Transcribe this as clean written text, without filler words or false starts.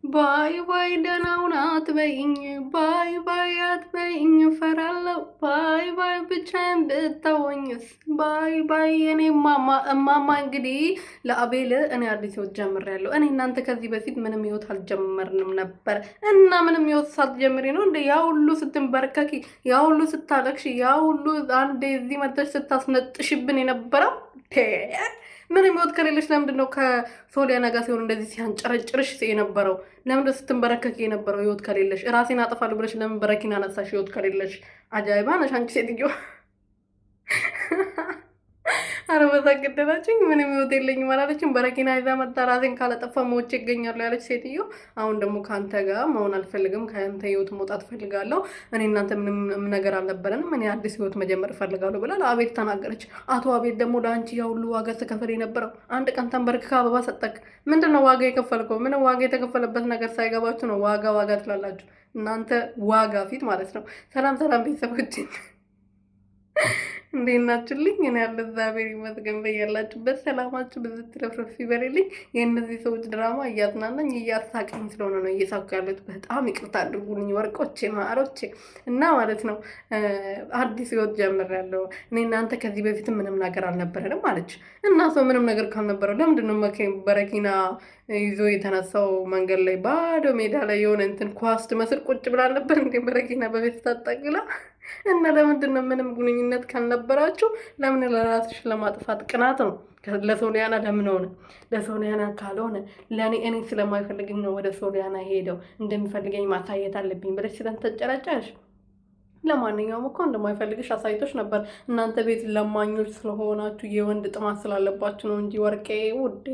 ባይ ባይ ደህና ሁን አትበይኝ፣ ባይ ባይ አትበይኝ እፈራለሁ፣ ባይ ባይ ብቻዬን ብተወኝስ፣ ባይ ባይ የኔ እማማ። እንግዲህ ለአቤል እኔ አዲስ ህይወት ጀምሬያለሁ። እኔ እናንተ ከዚህ በፊት ምንም ህይወት አልጀመርንም ነበር እና ምንም ህይወት ሳትጀምሪ ነው እንደ ያ ሁሉ ስትንበርከኪ፣ ያ ሁሉ ስታለቅሽ፣ ያ ሁሉ አንዴ እዚህ መጥተሽ ስታስነጥሽብን የነበረው ምን ህይወት ከሌለሽ ለምንድን ነው ከሶሊያና ጋር ሲሆን እንደዚህ ሲያንጨረጭርሽ የነበረው? ለምንድን ነው ስትንበረከክ የነበረው? ህይወት ከሌለሽ ራሴን አጠፋለሁ ብለሽ ለምን በረኪና አነሳሽ? ህይወት ከሌለሽ አጃይባ ነሽ አንቺ ሴትዮ። አረ በዛ ገደላችኝ። ምንም ህይወት የለኝም አላለችም። በረኪና ይዛ መጣ። ራሴን ካለጠፋ ሞቼ ይገኛሉ ያለች ሴትዮ። አሁን ደግሞ ከአንተ ጋር መሆን አልፈልግም፣ ከአንተ ህይወት መውጣት ፈልጋለሁ። እኔ እናንተ ምንም ነገር አልነበረንም። እኔ አዲስ ህይወት መጀመር እፈልጋለሁ ብላ ለአቤል ተናገረች። አቶ አቤል ደግሞ ለአንቺ ያ ሁሉ ዋጋ ተከፈለ የነበረው አንድ ቀን ተንበርክካ አበባ ሰጠክ። ምንድን ነው ዋጋ የከፈልከው? ምንም ዋጋ የተከፈለበት ነገር ሳይገባችሁ ነው ዋጋ ትላላችሁ እናንተ ዋጋ ፊት ማለት ነው። ሰላም ሰላም ቤተሰቦች እንዴት ናችሁልኝ? እኔ ያለ እግዚአብሔር ይመስገን። በያላችሁበት ሰላማችሁ ብዙ ትረፍረፍ ይበልልኝ። የእነዚህ ሰዎች ድራማ እያዝናናኝ እያሳቀኝ ስለሆነ ነው እየሳኩ ያሉት። በጣም ይቅርታ አድርጉልኝ ወርቆቼ ማሮቼ። እና ማለት ነው አዲስ ህይወት ጀምሬያለሁ። እኔ እናንተ ከዚህ በፊትም ምንም ነገር አልነበረንም አለች። እና ሰው ምንም ነገር ካልነበረው ለምንድን ነው በረኪና ይዞ የተነሳው? መንገድ ላይ ባዶ ሜዳ ላይ የሆነ እንትን ኳስ ትመስል ቁጭ ብላ ነበር እንዴ በረኪና በቤት ታጠቅላ። እና ለምንድን ነው ምንም ግንኙነት ካልነበራችሁ ለምን ለራስሽ ለማጥፋት ቅናት ነው? ለሶሊያና ለምን ሆነ? ለሶሊያና ካልሆነ እኔ ስለማይፈልግኝ ነው ወደ ሶሊያና ሄደው እንደሚፈልገኝ ማሳየት አለብኝ ብለሽ ስለተጨረጨሽ። ለማንኛውም እኮ እንደማይፈልግሽ አሳይቶች ነበር። እናንተ ቤት ለማኞች ስለሆናችሁ የወንድ ጥማት ስላለባችሁ ነው እንጂ ወርቄ ውዴ